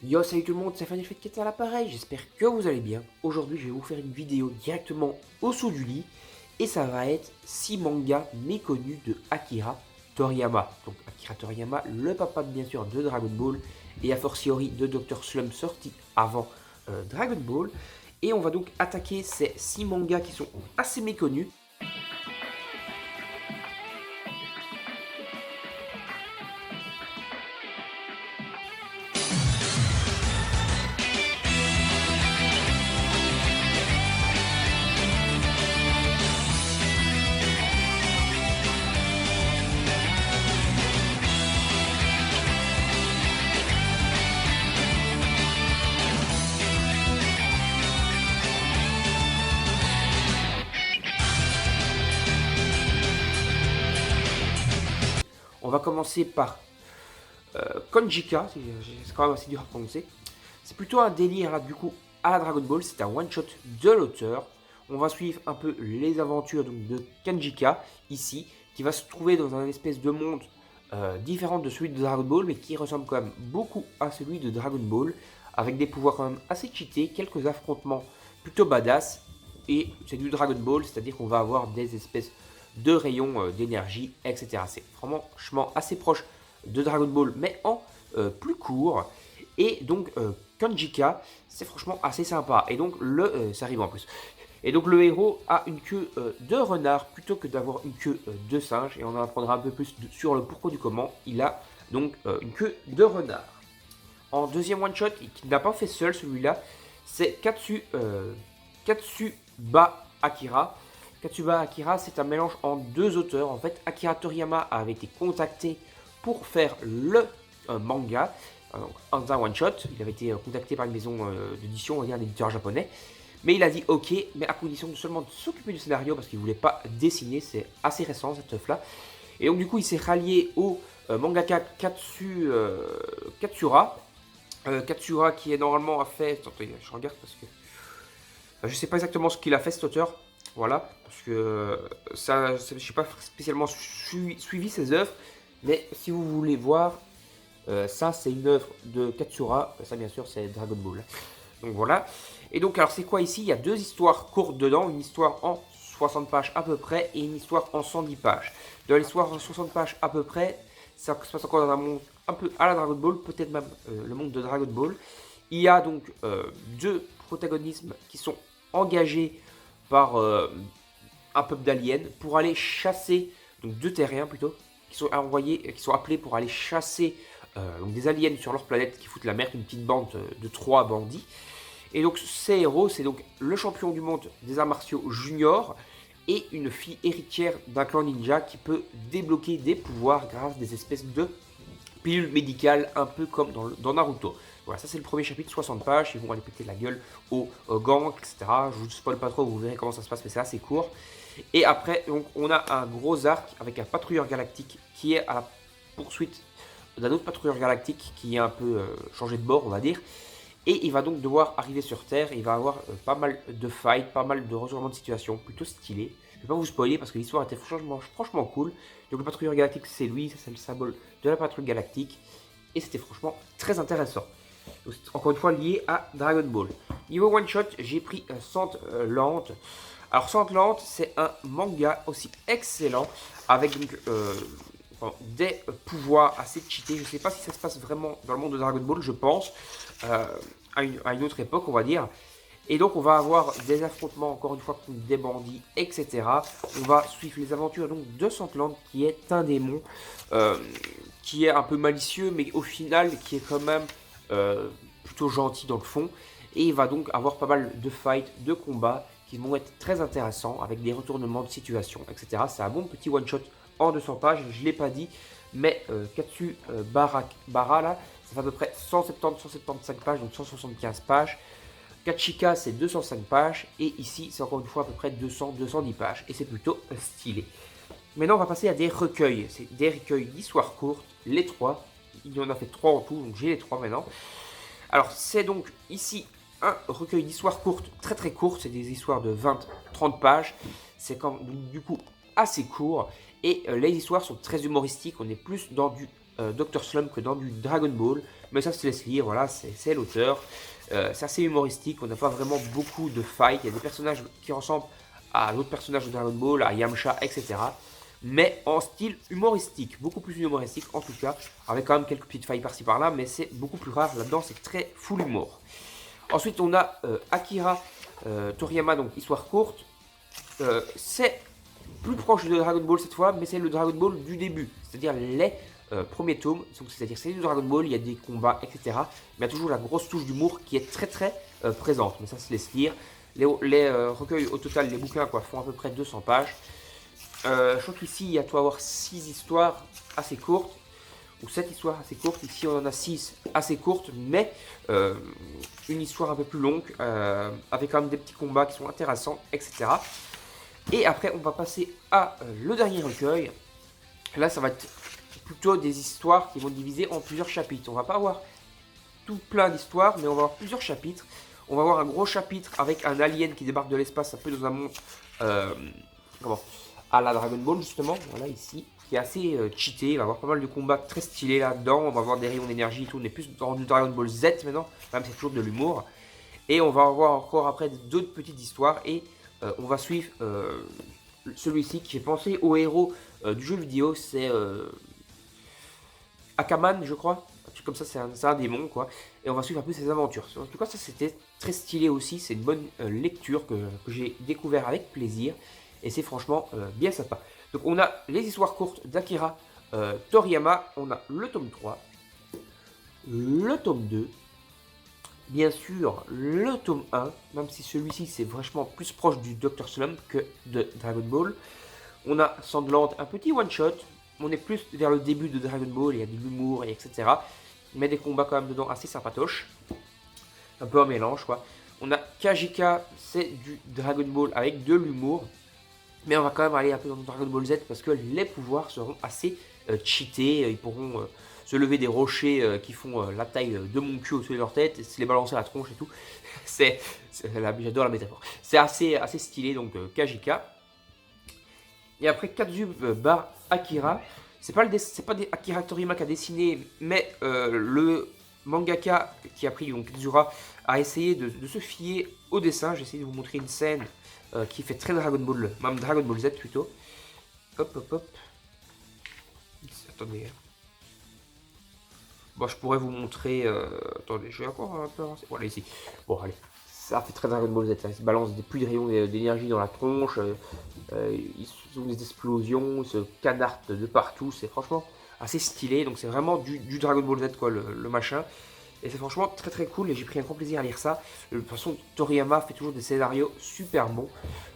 Yo, salut tout le monde, c'est Fanny qui est à l'appareil, j'espère que vous allez bien. Aujourd'hui, je vais vous faire une vidéo directement au saut du lit, et ça va être 6 mangas méconnus de Akira Toriyama. Donc Akira Toriyama, le papa bien sûr de Dragon Ball, et a fortiori de Dr. Slump sorti avant Dragon Ball. Et on va donc attaquer ces 6 mangas qui sont assez méconnus. On va commencer par Konjika, c'est quand même assez dur à prononcer. C'est plutôt un délire là, du coup à la Dragon Ball, c'est un one-shot de l'auteur. On va suivre un peu les aventures donc, de Kanjika ici, qui va se trouver dans un espèce de monde différent de celui de Dragon Ball, mais qui ressemble quand même beaucoup à celui de Dragon Ball, avec des pouvoirs quand même assez cheatés, quelques affrontements plutôt badass, et c'est du Dragon Ball, c'est-à-dire qu'on va avoir des espèces de rayons d'énergie, etc. C'est franchement assez proche de Dragon Ball, mais en plus court. Et donc, Kanjika, c'est franchement assez sympa. Et donc, ça arrive en plus. Et donc, le héros a une queue de renard plutôt que d'avoir une queue de singe. Et on en apprendra un peu plus sur le pourquoi du comment. Il a donc une queue de renard. En deuxième one-shot, qui n'a pas fait seul celui-là, c'est Katsuba Akira. Katsuba Akira, c'est un mélange en deux auteurs. En fait, Akira Toriyama avait été contacté pour faire le manga, dans un one-shot. Il avait été contacté par une maison d'édition, on va dire un éditeur japonais. Mais il a dit ok, mais à condition de seulement de s'occuper du scénario parce qu'il ne voulait pas dessiner. C'est assez récent cette œuvre-là. Et donc du coup, il s'est rallié au mangaka Katsura. Katsura qui est normalement a fait... Attendez, je regarde parce que... je sais pas exactement ce qu'il a fait cet auteur. Voilà, parce que ça, je n'ai pas spécialement suivi ses œuvres. Mais si vous voulez voir, ça c'est une œuvre de Katsura. Ça bien sûr c'est Dragon Ball. Donc voilà. Et donc alors c'est quoi ici? Il y a deux histoires courtes dedans. Une histoire en 60 pages à peu près et une histoire en 110 pages. Dans l'histoire en 60 pages à peu près, ça se passe encore dans un monde un peu à la Dragon Ball, peut-être même le monde de Dragon Ball. Il y a donc deux protagonismes qui sont engagés par un peuple d'aliens pour aller chasser, donc deux terriens plutôt, qui sont envoyés, qui sont appelés pour aller chasser donc des aliens sur leur planète qui foutent la merde, une petite bande de 3 bandits. Et donc ces héros, c'est donc le champion du monde des arts martiaux junior et une fille héritière d'un clan ninja qui peut débloquer des pouvoirs grâce à des espèces de pilules médicales, un peu comme dans Naruto. Voilà, ça c'est le premier chapitre, 60 pages, ils vont aller péter la gueule aux gangs, etc. Je vous spoil pas trop, vous verrez comment ça se passe, mais c'est assez court. Et après, donc, on a un gros arc avec un patrouilleur galactique qui est à la poursuite d'un autre patrouilleur galactique qui est un peu changé de bord, on va dire. Et il va donc devoir arriver sur Terre, et il va avoir pas mal de fights, pas mal de retournements de situation, plutôt stylé. Je vais pas vous spoiler parce que l'histoire était franchement cool. Donc le patrouilleur galactique c'est lui, ça c'est le symbole de la patrouille galactique. Et c'était franchement très intéressant. Donc, encore une fois lié à Dragon Ball. Niveau one shot, j'ai pris Sandland. Alors Sandland c'est un manga aussi excellent avec donc, des pouvoirs assez cheatés. Je ne sais pas si ça se passe vraiment dans le monde de Dragon Ball, je pense, à une autre époque, on va dire. Et donc, on va avoir des affrontements, encore une fois, contre des bandits, etc. On va suivre les aventures donc, de Sandland, qui est un démon, qui est un peu malicieux, mais au final, qui est quand même plutôt gentil dans le fond. Et il va donc avoir pas mal de fights, de combats, qui vont être très intéressants, avec des retournements de situation, etc. C'est un bon petit one-shot en 200 pages, je ne l'ai pas dit, mais Katsu Bara, là, ça fait à peu près 170-175 pages, donc 175 pages. Kachika, c'est 205 pages, et ici, c'est encore une fois à peu près 200-210 pages, et c'est plutôt stylé. Maintenant, on va passer à des recueils. C'est des recueils d'histoires courtes, les 3. Il y en a fait 3 en tout, donc j'ai les 3 maintenant. Alors, c'est donc ici un recueil d'histoires courtes, très courtes, c'est des histoires de 20-30 pages. C'est du coup assez court. Et les histoires sont très humoristiques, on est plus dans du Dr Slump que dans du Dragon Ball. Mais ça se laisse lire, voilà, c'est l'auteur. C'est assez humoristique, on n'a pas vraiment beaucoup de fight. Il y a des personnages qui ressemblent à d'autres personnages de Dragon Ball, à Yamcha, etc. Mais en style humoristique, beaucoup plus humoristique en tout cas, avec quand même quelques petites failles par-ci par-là, mais c'est beaucoup plus rare. Là-dedans, c'est très full humour. Ensuite, on a Akira Toriyama, donc histoire courte. C'est plus proche de Dragon Ball cette fois, mais c'est le Dragon Ball du début, c'est-à-dire les premiers tomes. C'est-à-dire c'est du Dragon Ball, il y a des combats, etc. Mais il y a toujours la grosse touche d'humour qui est très présente, mais ça se laisse lire. Les recueils au total, les bouquins quoi, font à peu près 200 pages. Je crois qu'ici, il y a tout à avoir 6 histoires assez courtes, ou 7 histoires assez courtes. Ici, on en a 6 assez courtes, mais une histoire un peu plus longue, avec quand même des petits combats qui sont intéressants, etc. Et après, on va passer à le dernier recueil. Là, ça va être plutôt des histoires qui vont diviser en plusieurs chapitres. On va pas avoir tout plein d'histoires, mais on va avoir plusieurs chapitres. On va avoir un gros chapitre avec un alien qui débarque de l'espace, un peu dans un monde à la Dragon Ball justement, voilà ici, qui est assez cheaté. Il va y avoir pas mal de combats très stylés là-dedans. On va avoir des rayons d'énergie et tout. On est plus dans du Dragon Ball Z maintenant, même c'est toujours de l'humour. Et on va avoir encore après d'autres petites histoires et on va suivre celui-ci qui fait penser au héros du jeu vidéo, c'est Akaman, je crois. Un truc comme ça, c'est un démon, quoi. Et on va suivre un peu ses aventures. En tout cas, ça, c'était très stylé aussi. C'est une bonne lecture que j'ai découvert avec plaisir. Et c'est franchement bien sympa. Donc, on a les histoires courtes d'Akira Toriyama. On a le tome 3, le tome 2. Bien sûr, le tome 1, même si celui-ci, c'est vachement plus proche du Dr Slump que de Dragon Ball. On a Sandland, un petit one-shot. On est plus vers le début de Dragon Ball, il y a de l'humour, etc. Mais des combats quand même dedans assez sympatoches. Un peu un mélange, quoi. On a Kajika, c'est du Dragon Ball avec de l'humour. Mais on va quand même aller un peu dans Dragon Ball Z parce que les pouvoirs seront assez cheatés. Ils pourront se lever des rochers qui font la taille de mon cul au-dessus de leur tête et se les balancer à la tronche et tout. J'adore la métaphore. C'est assez stylé, donc Kajika. Et après Kazub bar Akira, c'est pas Akira Toriyama qui a dessiné, mais le mangaka qui a pris donc Zura a essayé de se fier au dessin. J'ai essayé de vous montrer une scène qui fait très Dragon Ball, même Dragon Ball Z plutôt. Hop. Attendez. Bon, je pourrais vous montrer. Attendez, je vais encore un peu avancer. Voilà, ici. Bon, allez. Ça fait très Dragon Ball Z. Ça se balance des pluies de rayons d'énergie dans la tronche. Ils ont des explosions. Ils se canardent de partout. C'est franchement assez stylé. Donc, c'est vraiment du Dragon Ball Z, quoi, le machin. Et c'est franchement très cool et j'ai pris un grand plaisir à lire ça. De toute façon, Toriyama fait toujours des scénarios super bons.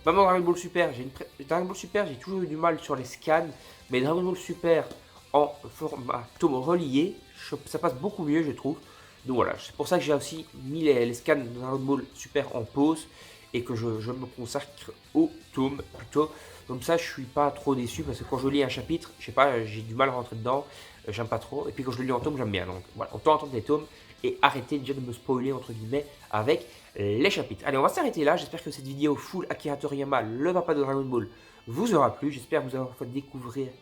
Même dans Dragon Ball Super, j'ai toujours eu du mal sur les scans. Mais Dragon Ball Super en format tome relié, ça passe beaucoup mieux, je trouve. Donc voilà, c'est pour ça que j'ai aussi mis les scans de Dragon Ball Super en pause. Et que je me consacre au tome plutôt. Comme ça, je suis pas trop déçu parce que quand je lis un chapitre, je sais pas, j'ai du mal à rentrer dedans. J'aime pas trop. Et puis quand je le lis en tome, j'aime bien. Donc voilà, autant entendre des tomes et arrêter déjà de me spoiler entre guillemets avec les chapitres. Allez, on va s'arrêter là. J'espère que cette vidéo full Akira Toriyama, le papa de Dragon Ball, vous aura plu. J'espère vous avoir fait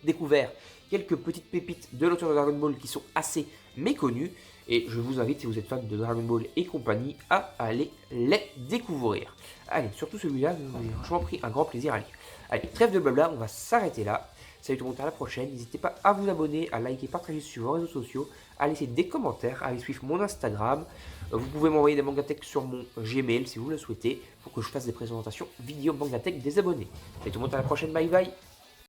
découvert quelques petites pépites de l'auteur de Dragon Ball qui sont assez méconnues. Et je vous invite, si vous êtes fan de Dragon Ball et compagnie, à aller les découvrir. Allez, surtout celui-là, j'ai franchement pris un grand plaisir à lire. Allez, trêve de blabla, on va s'arrêter là. Salut tout le monde, à la prochaine. N'hésitez pas à vous abonner, à liker, partager sur vos réseaux sociaux, à laisser des commentaires, à aller suivre mon Instagram. Vous pouvez m'envoyer des mangatech sur mon Gmail si vous le souhaitez, pour que je fasse des présentations vidéo mangatech des abonnés. Salut tout le monde, à la prochaine, bye bye.